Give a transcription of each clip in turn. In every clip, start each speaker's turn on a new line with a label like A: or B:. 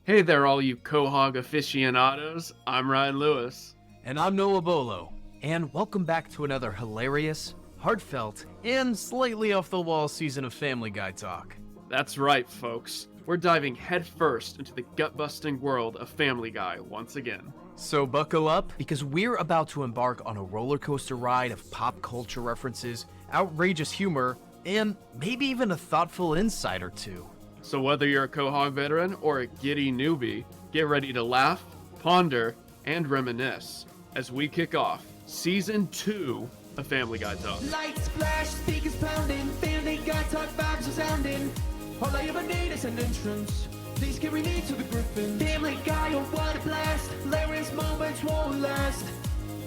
A: Hey there, all you Quahog aficionados. I'm Ryan Lewis.
B: And I'm Noah Bollow. And welcome back to another hilarious, heartfelt, and slightly off-the-wall season of Family Guy talk.
A: That's right, folks. We're diving headfirst into the gut-busting world of Family Guy once again.
B: So buckle up, because we're about to embark on a roller coaster ride of pop culture references, outrageous humor, and maybe even a thoughtful insight or two.
A: So whether you're a Quahog veteran or a giddy newbie, get ready to laugh, ponder, and reminisce as we kick off Season 2 of Family Guy Talk.
C: Lights flash, speakers pounding, Family Guy Talk vibes resounding. All I ever need is an entrance. Please carry me to the griffin. Family Guy, oh what a blast. Hilarious moments won't last.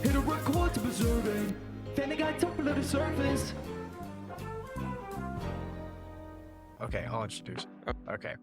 C: Hit a record to preserve it. Family Guy Talk below the surface.
B: Okay, I'll introduce. Okay.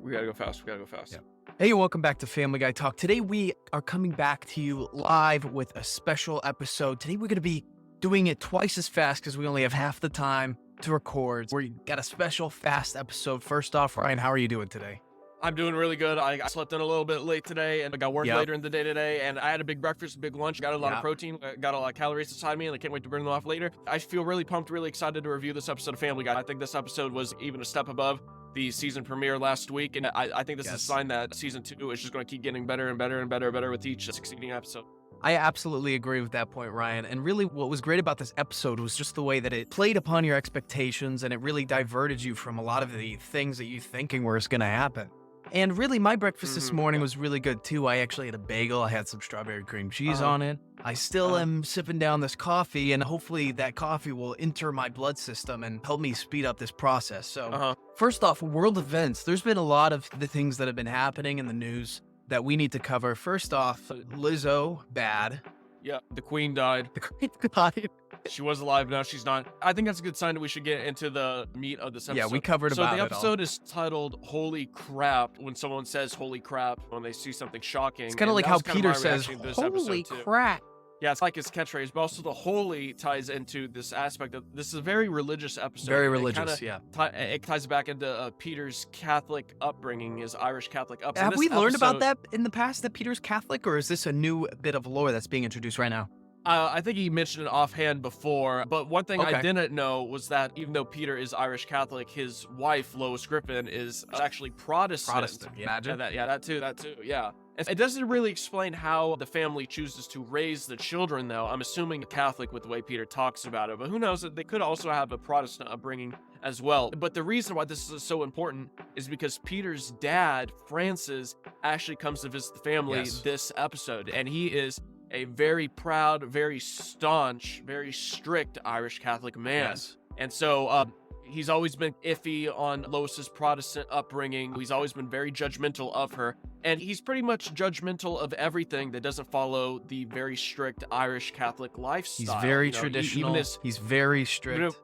A: We gotta go fast.
B: Yeah. Hey, welcome back to Family Guy Talk. Today we are coming back to you live with a special episode. Today we're going to be doing it twice as fast because we only have half the time to record. We got a special fast episode. First off, Ryan, how are you doing today?
D: I'm doing really good. I slept in a little bit late today, and I got work later in the day today, and I had a big breakfast, a big lunch, got a lot of protein, got a lot of calories inside me, and I can't wait to burn them off later. I feel really pumped, really excited to review this episode of Family Guy. I think this episode was even a step above the season premiere last week, and I think this is a sign that season 2 is just going to keep getting better and better and better and better with each succeeding episode.
B: I absolutely agree with that point, Ryan. And really what was great about this episode was just the way that it played upon your expectations, and it really diverted you from a lot of the things that you thinking were going to happen. And really, my breakfast this morning was really good, too. I actually had a bagel. I had some strawberry cream cheese on it. I still am sipping down this coffee, and hopefully that coffee will enter my blood system and help me speed up this process. So first off, world events. There's been a lot of the things that have been happening in the news that we need to cover. First off, Lizzo, bad.
D: Yeah, the queen died.
B: The queen died.
D: She was alive, now she's not. I think that's a good sign that we should get into the meat of this episode.
B: Yeah, we covered about it all.
D: So the episode is titled Holy Crap. When someone says holy crap, when they see something shocking.
B: It's kind of like how Peter says, holy crap.
D: Yeah, it's like his catchphrase, but also the holy ties into this aspect of this is a very religious episode.
B: Very religious,
D: It ties back into Peter's Catholic upbringing, his Irish Catholic upbringing.
B: Have we learned about that in the past, that Peter's Catholic, or is this a new bit of lore that's being introduced right now?
D: I think he mentioned it offhand before, but one thing I didn't know was that even though Peter is Irish Catholic, his wife, Lois Griffin, is actually Protestant.
B: Imagine.
D: That too, yeah. It doesn't really explain how the family chooses to raise the children, though. I'm assuming Catholic with the way Peter talks about it, but who knows? They could also have a Protestant upbringing as well. But the reason why this is so important is because Peter's dad, Francis, actually comes to visit the family this episode, and he is a very proud, very staunch, very strict Irish Catholic man.
B: Yes.
D: And so he's always been iffy on Lois's Protestant upbringing. He's always been very judgmental of her. And he's pretty much judgmental of everything that doesn't follow the very strict Irish Catholic lifestyle.
B: He's very traditional. He's very strict.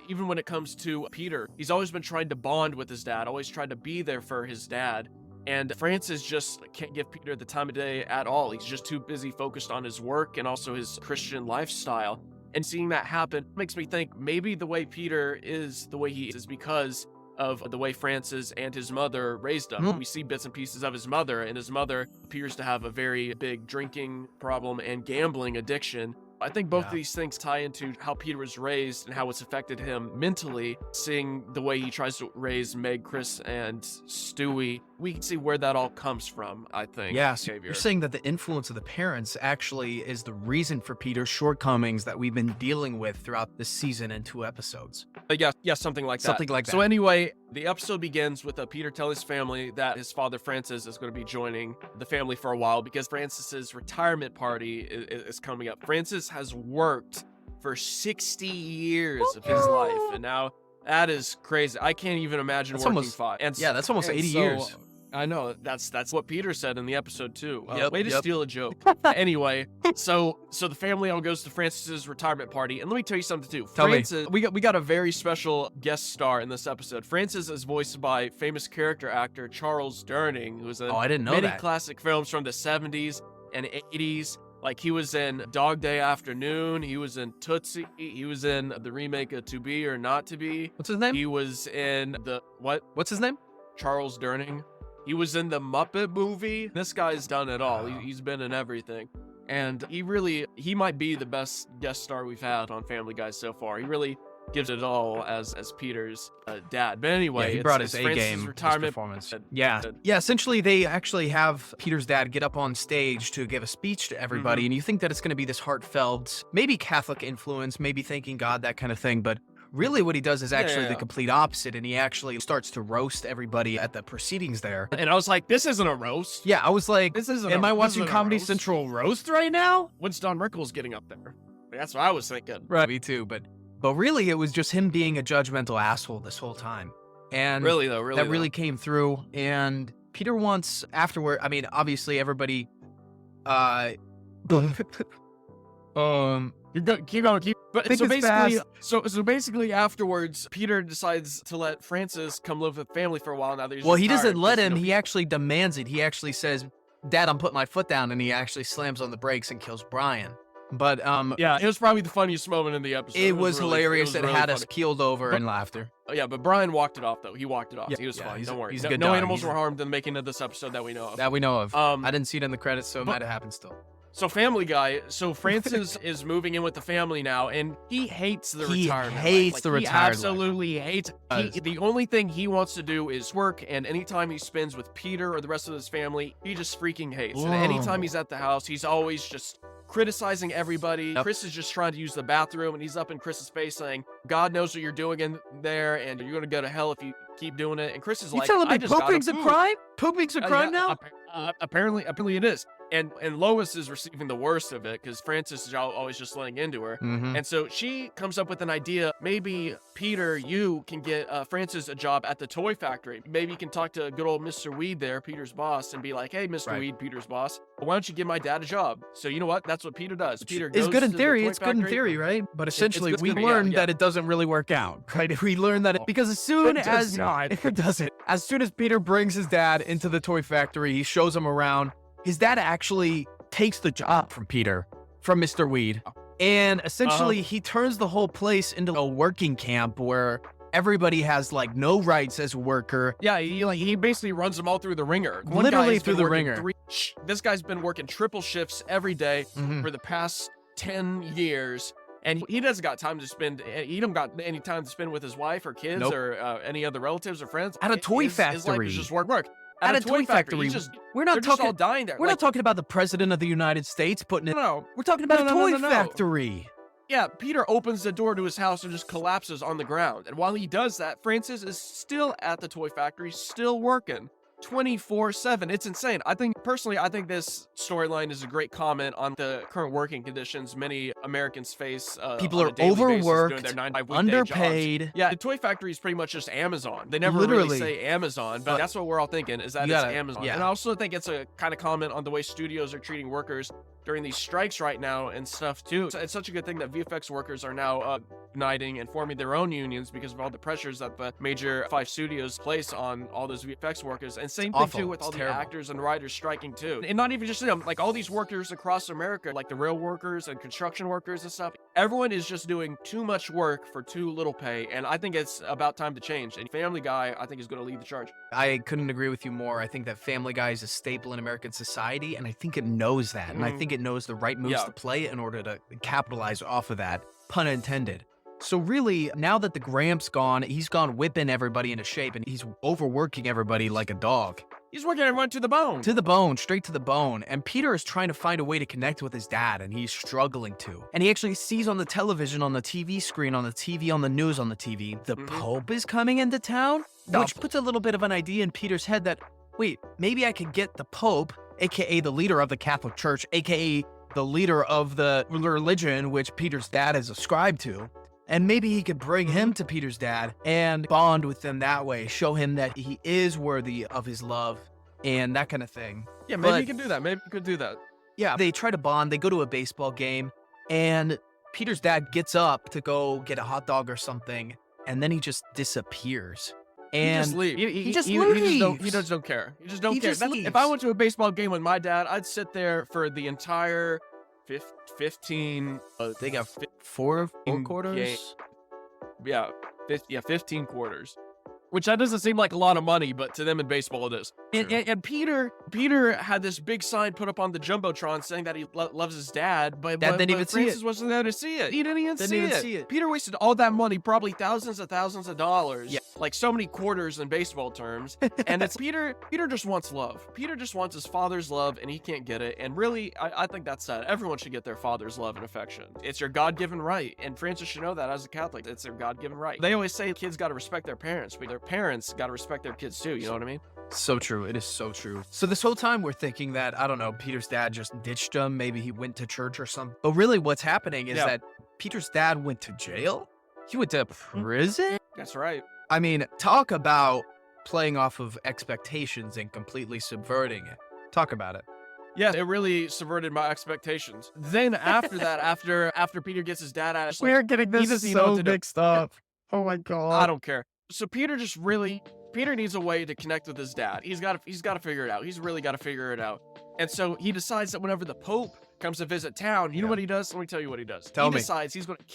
D: Even when it comes to Peter, he's always been trying to bond with his dad, always tried to be there for his dad. And Francis just can't give Peter the time of day at all. He's just too busy focused on his work and also his Christian lifestyle. And seeing that happen makes me think maybe the way Peter is the way he is because of the way Francis and his mother raised him. We see bits and pieces of his mother, and his mother appears to have a very big drinking problem and gambling addiction. I think both of these things tie into how Peter was raised and how it's affected him mentally, seeing the way he tries to raise Meg, Chris, and Stewie. We can see where that all comes from, I think.
B: Yeah, so you're saying that the influence of the parents actually is the reason for Peter's shortcomings that we've been dealing with throughout this season and 2 episodes.
D: Yeah, something like that.
B: Something like that.
D: So anyway, the episode begins with Peter telling his family that his father, Francis, is going to be joining the family for a while because Francis's retirement party is coming up. Francis has worked for 60 years of his life, and now that is crazy. I can't even imagine working
B: almost
D: 5.
B: That's almost 80 years.
D: I know, that's what Peter said in the episode too. Way to steal a joke. Anyway, so the family all goes to Francis's retirement party, and let me tell you something too. Francis, we got a very special guest star in this episode. Francis is voiced by famous character actor Charles Durning, who's in many classic films from the 70s and 80s. Like, he was in Dog Day Afternoon, he was in Tootsie, he was in the remake of To Be or Not to Be.
B: What's his name?
D: He was in the, what?
B: What's his name?
D: Charles Durning. He was in the Muppet movie. This guy's done it all. He's been in everything. And he might be the best guest star we've had on Family Guy so far. He really gives it all as Peter's dad. But anyway,
B: he brought his
D: Francis'
B: A-game
D: retirement
B: performance. Yeah. Essentially, they actually have Peter's dad get up on stage to give a speech to everybody, and you think that it's going to be this heartfelt, maybe Catholic influence, maybe thanking God, that kind of thing, but really what he does is actually the complete opposite, and he actually starts to roast everybody at the proceedings there.
D: And I was like, this isn't a roast.
B: Yeah, I was like, am I watching Comedy
D: roast?
B: Central roast right now?
D: When's Don Rickles getting up there? That's what I was thinking.
B: Right, me too, but really it was just him being a judgmental asshole this whole time. And that really came through. And Peter wants afterward, I mean, obviously everybody
D: keep going. But so basically afterwards, Peter decides to let Francis come live with family for a while now that he's
B: he doesn't let
D: retired,
B: him. He actually demands it. He actually says, "Dad, I'm putting my foot down," and he actually slams on the brakes and kills Brian. But
D: yeah, it was probably the funniest moment in the episode.
B: It was hilarious. It had us keeled over in laughter.
D: Yeah, but Brian walked it off though. He walked it off.
B: Yeah,
D: he was fine. Don't worry.
B: He's a good
D: no
B: dog.
D: animals were harmed in the making of this episode that we know of.
B: I didn't see it in the credits, so it might have happened still.
D: So Family Guy, Francis is moving in with the family now, and he hates the retirement life.
B: He hates the retirement life.
D: He absolutely hates it. The only thing he wants to do is work, and anytime he spends with Peter or the rest of his family, he just freaking hates.
B: Whoa.
D: And anytime he's at the house, he's always just criticizing everybody.
B: Yep.
D: Chris is just trying to use the bathroom, and he's up in Chris's face saying, God knows what you're doing in there, and you're going to go to hell if you keep doing it. And Chris is like,
B: telling me pooping's a crime? Pooping's a crime now?
D: Apparently it is. And Lois is receiving the worst of it because Francis is always just laying into her. And so she comes up with an idea. Maybe, Peter, you can get Francis a job at the toy factory. Maybe you can talk to good old Mr. Weed there, Peter's boss, and be like, hey, Mr. Weed, Peter's boss, why don't you give my dad a job? So you know what? That's what Peter does. Peter goes
B: It's good in
D: to
B: theory.
D: the toy
B: It's good in
D: factory.
B: theory, right? But essentially, we
D: good,
B: learned that it doesn't really work out, right? We learned that because as soon as it doesn't, as soon as Peter brings his dad into the toy factory, he shows him around. His dad actually takes the job from Peter, from Mr. Weed, and essentially he turns the whole place into a working camp where everybody has like no rights as a worker.
D: Yeah, he basically runs them all through the ringer. One
B: Literally
D: guy's
B: through
D: been
B: the
D: working
B: ringer.
D: This guy's been working triple shifts every day for the past 10 years. And he doesn't got time to spend. He don't got any time to spend with his wife or kids or any other relatives or friends.
B: At a toy
D: His life
B: factory.
D: is just work.
B: At a toy factory. We're not talking
D: all dying there.
B: We're not talking about the president of the United States putting it.
D: No,
B: We're talking about a toy
D: no.
B: factory.
D: Yeah, Peter opens the door to his house and just collapses on the ground. And while he does that, Francis is still at the toy factory, still working 24/7. It's insane. I think this storyline is a great comment on the current working conditions many Americans face.
B: People
D: on
B: are
D: a daily basis
B: overworked,
D: doing their 9-to-5 weekday
B: underpaid.
D: jobs. Yeah, the toy factory is pretty much just Amazon. They never really say Amazon, but that's what we're all thinking is that it's Amazon.
B: Yeah.
D: And I also think it's a kind of comment on the way studios are treating workers during these strikes right now and stuff too. So it's such a good thing that VFX workers are now uniting and forming their own unions because of all the pressures that the major 5 studios place on all those VFX workers. And same thing too with all the actors and writers striking too. And not even just them, like all these workers across America, like the rail workers and construction workers and stuff. Everyone is just doing too much work for too little pay. And I think it's about time to change. And Family Guy, I think, is going to lead the charge.
B: I couldn't agree with you more. I think that Family Guy is a staple in American society, and I think it knows that. And I think it knows the right moves to play in order to capitalize off of that, pun intended. So really, now that the Gramp's gone, he's gone whipping everybody into shape, and he's overworking everybody like a dog.
D: He's working everyone to the bone.
B: To the bone, straight to the bone. And Peter is trying to find a way to connect with his dad, and he's struggling to. And he actually sees on the television, on the TV screen, on the TV, on the news on the TV, the Pope is coming into town, which puts a little bit of an idea in Peter's head that, wait, maybe I could get the Pope, aka the leader of the Catholic Church, aka the leader of the religion which Peter's dad is ascribed to. And maybe he could bring him to Peter's dad and bond with them that way, show him that he is worthy of his love and that kind of thing.
D: Yeah, maybe he can do that. Maybe he could do that.
B: Yeah, they try to bond. They go to a baseball game, and Peter's dad gets up to go get a hot dog or something, and then he just disappears. And
D: he just leaves.
B: He just leaves.
D: He just don't care. He just don't care.
B: Just
D: If I went to a baseball game with my dad, I'd sit there for the entire 15.
B: They got four quarters.
D: Yeah, 15 quarters. Which that doesn't seem like a lot of money, but to them in baseball it is. And Peter had this big sign put up on the Jumbotron saying that he loves his dad, but
B: didn't even see
D: Francis
B: it.
D: wasn't there to see it. He didn't even see it. Peter wasted all that money, probably thousands of dollars,
B: Yeah.
D: like so many quarters in baseball terms. And it's Peter just wants love. Peter just wants his father's love, and he can't get it. And really, I think that's sad. Everyone should get their father's love and affection. It's your God-given right, and Francis should know that as a Catholic. It's their God-given right. They always say kids got to respect their parents, but their parents got to respect their kids too. You know what I mean?
B: So true. It is so true. So this whole time we're thinking that, I don't know, Peter's dad just ditched him. Maybe he went to church or something. But really what's happening is that Peter's dad went to jail. He went to prison.
D: That's right.
B: I mean, talk about playing off of expectations and completely subverting it. Talk about it.
D: Yeah, it really subverted my expectations. Then after that, after Peter gets his dad out, it's like,
B: We're getting
D: he doesn't know what to do.
B: mixed up. Oh my God.
D: I don't care. So Peter needs a way to connect with his dad. He's got to figure it out. He's really got to figure it out. And so he decides that whenever the Pope comes to visit town, you know what he does? Let me tell you what he does.
B: Tell
D: he
B: me.
D: decides he's going to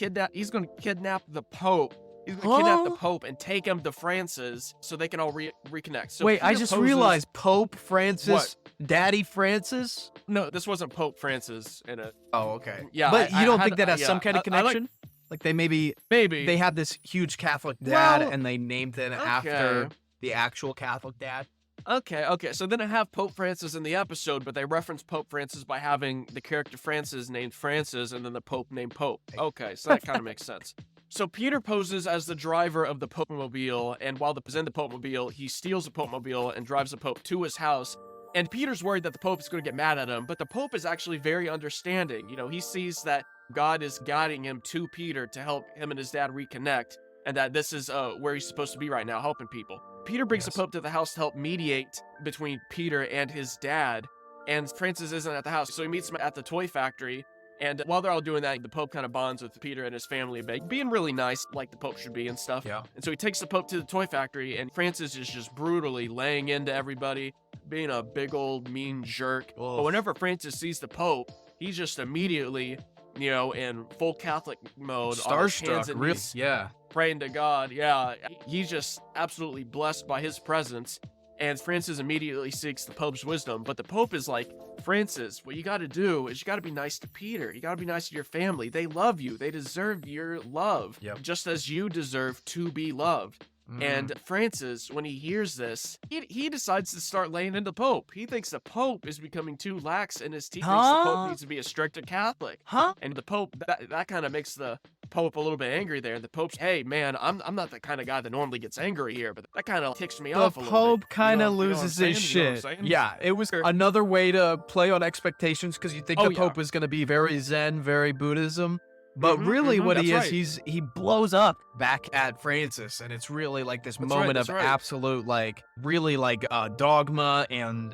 D: kidnap the Pope. He's going to kidnap the Pope and take him to Francis so they can all reconnect. So
B: Wait, I
D: Peter
B: just
D: poses-
B: realized Pope Francis,
D: What?
B: Daddy Francis.
D: No, this wasn't Pope Francis in it.
B: Oh, okay.
D: Yeah,
B: But
D: I
B: you don't
D: had-
B: think that has some kind of
D: I like-
B: connection? Like they maybe
D: Maybe.
B: they had this huge Catholic dad
D: Well,
B: and they named it
D: okay.
B: after the actual Catholic dad.
D: Okay. So then I have Pope Francis in the episode, but they reference Pope Francis by having the character Francis named Francis and then the Pope named Pope. Okay, so that kind of makes sense. So Peter poses as the driver of the Pope-mobile, and while he's in the Pope-mobile, he steals the Pope-mobile and drives the Pope to his house. And Peter's worried that the Pope is going to get mad at him, but the Pope is actually very understanding. You know, he sees that God is guiding him to Peter to help him and his dad reconnect, and that this is where he's supposed to be right now, helping people. Peter brings the Pope to the house to help mediate between Peter and his dad, and Francis isn't at the house, so he meets him at the toy factory. And while they're all doing that, the Pope kind of bonds with Peter and his family a bit, being really nice, like the Pope should be and stuff.
B: Yeah.
D: And so he takes the Pope to the toy factory, and Francis is just brutally laying into everybody, being a big old mean jerk. But whenever Francis sees the Pope, he's just immediately, you know, in full Catholic mode, on his hands
B: Starstruck,
D: and
B: really?
D: knees,
B: Yeah.
D: praying to God. Yeah, he's just absolutely blessed by his presence. And Francis immediately seeks the Pope's wisdom. But the Pope is like, Francis, what you got to do is you got to be nice to Peter. You got to be nice to your family. They love you. They deserve your love, just as you deserve to be loved. And Francis, when he hears this, he decides to start laying into the Pope. He thinks the Pope is becoming too lax in his teachings. The Pope needs to be a stricter Catholic. And the Pope, that kind of makes the Pope a little bit angry there. The Pope's, hey, man, I'm not the kind of guy that normally gets angry here, but that kind of ticks me off a little bit.
B: The Pope kind of
D: You know what I'm
B: loses
D: saying?
B: his
D: You know what I'm
B: shit.
D: saying?
B: Yeah, it was another way to play on expectations because you think
D: Oh,
B: the Pope was going to be very Zen, very Buddhism. But really what he
D: that's
B: is,
D: right.
B: he blows up back at Francis. And it's really like this moment
D: that's
B: of
D: right.
B: absolute, like, really like dogma and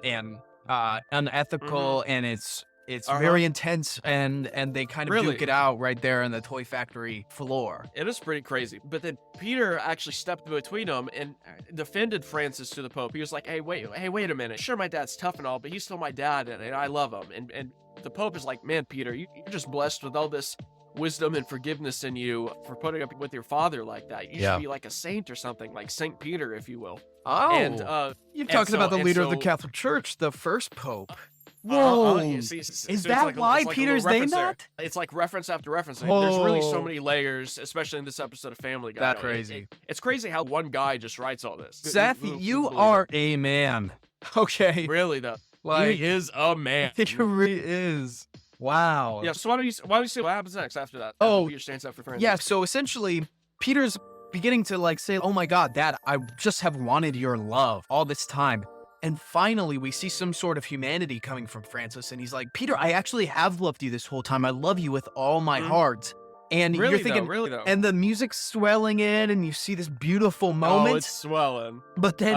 B: unethical. And it's very intense. And they kind of
D: Really?
B: duke it out right there in the toy factory floor.
D: It is pretty crazy. But then Peter actually stepped between them and defended Francis to the Pope. He was like, hey, wait a minute. Sure, my dad's tough and all, but he's still my dad, and I love him. And the Pope is like, man, Peter, you're just blessed with all this wisdom and forgiveness in you for putting up with your father like that. You should be like a saint or something, like Saint Peter, if you will.
B: Oh,
D: And
B: you're talking about the leader of the Catholic Church, the first Pope. Whoa. Is that why Peter's named that?
D: It's like reference after reference. There's really so
B: Oh.
D: many layers, especially in this episode of Family Guy.
B: That crazy.
D: It's crazy how one guy just writes all this.
B: Seth, you are a man. Okay.
D: Really though.
B: Like,
D: He is a man.
B: it really is. Wow.
D: Yeah. So why don't you see what happens next after that?
B: Oh,
D: after Peter stands up for Francis.
B: Yeah, so essentially, Peter's beginning to like say, oh my God, Dad, I just have wanted your love all this time. And finally, we see some sort of humanity coming from Francis. And he's like, Peter, I actually have loved you this whole time. I love you with all my heart. And
D: Really
B: you're thinking,
D: really though.
B: and the music's swelling in, and you see this beautiful moment.
D: Oh, it's swelling.
B: But then,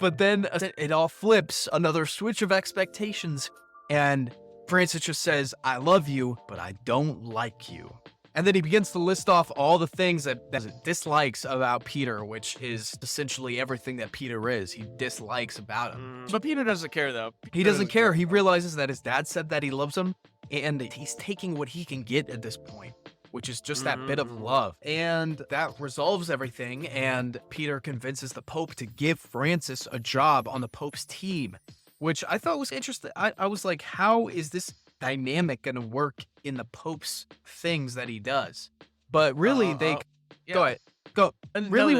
B: but then it all flips. Another switch of expectations. And Francis just says, I love you, but I don't like you. And then he begins to list off all the things that he dislikes about Peter, which is essentially everything that Peter is. He dislikes about him.
D: But Peter doesn't care though.
B: He doesn't care. He realizes that his dad said that he loves him, and he's taking what he can get at this point, which is just that bit of love. And that resolves everything, and Peter convinces the Pope to give Francis a job on the Pope's team, which I thought was interesting. I was like, how is this dynamic going to work in the Pope's things that he does? But really, go ahead. Go.
D: And
B: Really,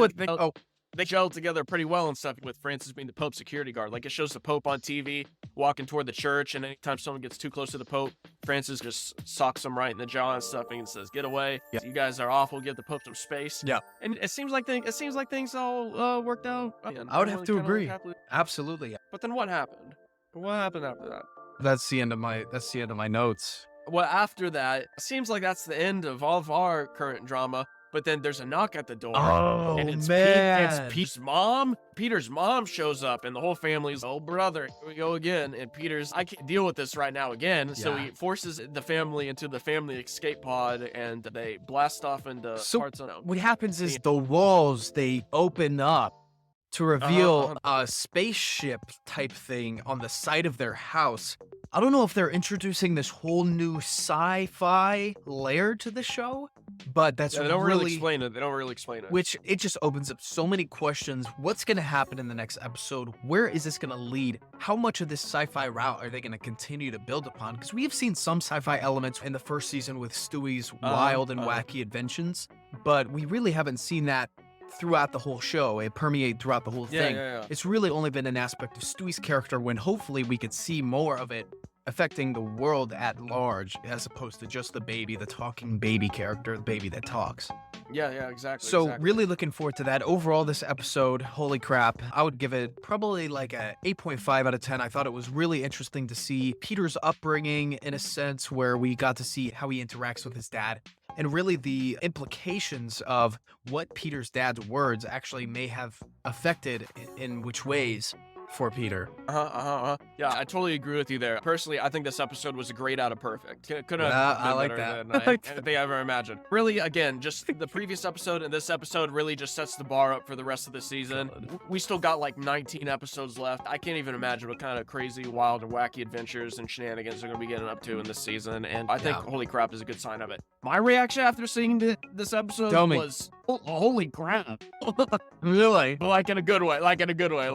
D: they gel together pretty well and stuff, with Francis being the Pope's security guard. Like, it shows the Pope on TV walking toward the church, and anytime someone gets too close to the Pope, Francis just socks him right in the jaw and stuff and says, "Get away!
B: Yeah.
D: You guys are awful. Give the Pope some space."
B: Yeah.
D: And it seems like things all worked out.
B: I would have to agree. Absolutely.
D: But then what happened? What happened after that?
B: That's the end of my notes.
D: Well, after that, it seems like that's the end of all of our current drama. But then there's a knock at the door.
B: Oh,
D: and it's
B: man.
D: It's Peter's mom. Peter's mom shows up, and the whole family's, "Oh, brother, here we go again." And Peter's, "I can't deal with this right now again." So he forces the family into the family escape pod, and they blast off into parts of
B: what happens is the walls, they open up to reveal a spaceship type thing on the side of their house. I don't know if they're introducing this whole new sci-fi layer to the show, but that's
D: they don't really explain it. They don't really explain it.
B: Which it just opens up so many questions. What's going to happen in the next episode? Where is this going to lead? How much of this sci-fi route are they going to continue to build upon? Because we have seen some sci-fi elements in the first season with Stewie's wild and wacky inventions, but we really haven't seen that throughout the whole show. It permeated throughout the whole thing. It's really only been an aspect of Stewie's character, when hopefully we could see more of it affecting the world at large, as opposed to just the talking baby character, the baby that talks.
D: Yeah, exactly.
B: So really looking forward to that. Overall, this episode, holy crap, I would give it probably like a 8.5 out of 10. I thought it was really interesting to see Peter's upbringing, in a sense where we got to see how he interacts with his dad, and really the implications of what Peter's dad's words actually may have affected in which ways for Peter.
D: Yeah, I totally agree with you there. Personally, I think this episode was a grade out of perfect. Couldn't have been
B: I like
D: better
B: that.
D: than anything I ever imagined. Really, again, just the previous episode and this episode really just sets the bar up for the rest of the season. We still got like 19 episodes left. I can't even imagine what kind of crazy, wild, and wacky adventures and shenanigans they're going to be getting up to in this season, and I think holy crap is a good sign of it. My reaction after seeing this episode was, holy crap.
B: Really?
D: But like in a good way. Like in a good way.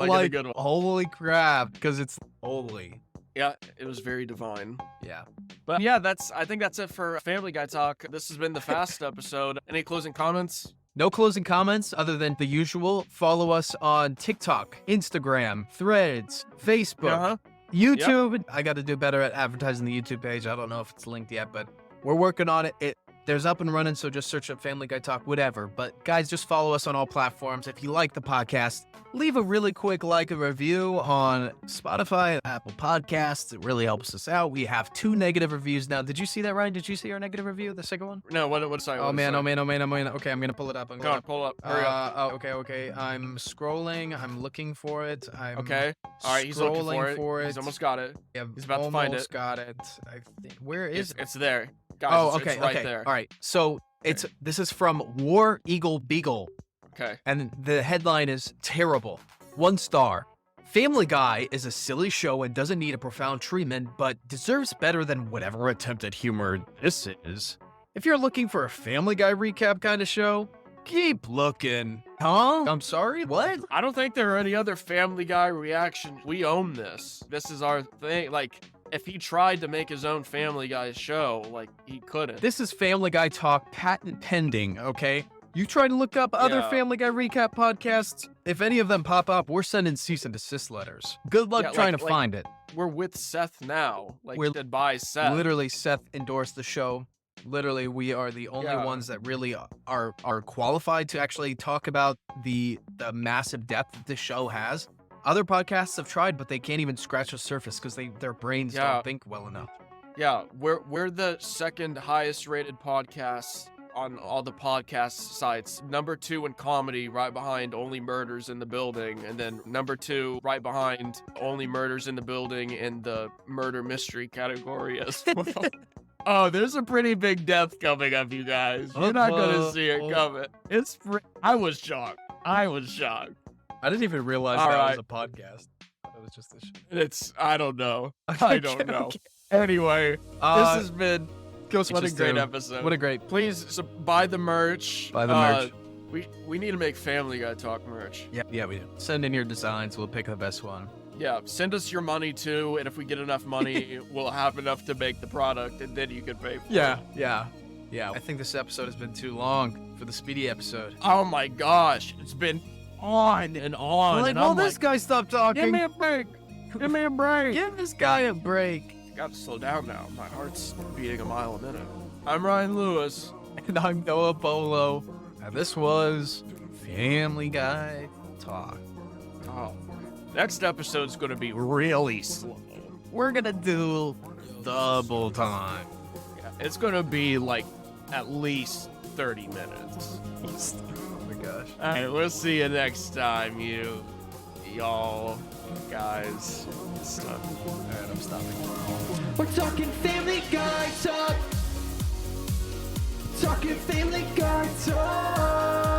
B: Holy crap, because it's holy.
D: Yeah, it was very divine.
B: Yeah.
D: But yeah, I think that's it for Family Guy Talk. This has been the Fast episode. Any closing comments?
B: No closing comments other than the usual. Follow us on TikTok, Instagram, Threads, Facebook, YouTube. Yep. I got to do better at advertising the YouTube page. I don't know if it's linked yet, but we're working on it. There's up and running, so just search up Family Guy Talk, whatever. But guys, just follow us on all platforms. If you like the podcast, leave a really quick like and review on Spotify, Apple Podcasts. It really helps us out. We have 2 negative reviews now. Did you see that, Ryan? Did you see our negative review, the second one?
D: No, what's that?
B: Oh man. Okay, I'm going to pull it up.
D: Go on, pull up. Hurry up.
B: Okay. I'm scrolling. I'm looking for it.
D: Okay. All right, he's looking for it. He's almost got it.
B: Yeah,
D: he's about to find it.
B: Almost got it. I think. Where is it?
D: It's there. Guys,
B: okay.
D: It's right there.
B: All right. So this is from War Eagle Beagle.
D: Okay.
B: And the headline is terrible. 1 star. Family Guy is a silly show and doesn't need a profound treatment, but deserves better than whatever attempt at humor this is. If you're looking for a Family Guy recap kind of show, keep looking. Huh? I'm sorry? What?
D: I don't think there are any other Family Guy reactions. We own this. This is our thing. Like, if he tried to make his own Family Guy show, like, he couldn't.
B: This is Family Guy Talk, patent pending, okay? You try to look up other Family Guy recap podcasts. If any of them pop up, we're sending cease and desist letters. Good luck trying to find it.
D: We're with Seth now. Like, we're goodbye, Seth.
B: Literally, Seth endorsed the show. Literally, we are the only ones that really are qualified to actually talk about the massive depth that this show has. Other podcasts have tried, but they can't even scratch the surface because their brains don't think well enough.
D: Yeah, we're the second highest rated podcast on all the podcast sites. Number 2 in comedy, right behind Only Murders in the Building, and then number 2 right behind Only Murders in the Building in the murder mystery category as well. Oh, there's a pretty big death coming up, you guys. You're not gonna see it coming. I was shocked.
B: I didn't even realize was a podcast. That was just a show.
D: I don't know. I don't know. Anyway, this has been
B: Ghost, what a
D: It's a great
B: great
D: episode.
B: What a great.
D: Please buy the merch.
B: Buy the merch.
D: We need to make Family Guy Talk merch.
B: Yeah, we do. Send in your designs. We'll pick the best one.
D: Yeah, send us your money too, and if we get enough money, we'll have enough to make the product, and then you can pay for it.
B: Yeah. I think this episode has been too long for the Speedy episode.
D: Oh my gosh, it's been on and on. and I'm
B: this guy stop talking.
D: give me a break. Give me a break.
B: Give this guy a break.
D: Got to slow down now. My heart's beating a mile a minute. I'm Ryan Lewis.
B: And I'm Noah Bollow. And this was Family Guy Talk.
D: Oh, next episode's gonna be really slow.
B: We're gonna do double time.
D: Yeah, it's gonna be like at least 30 minutes.
B: Oh my gosh.
D: All right, we'll see you next time, y'all, guys, stuff.
B: All right, I'm stopping.
C: We're talking Family Guy talk. Talking Family Guy talk.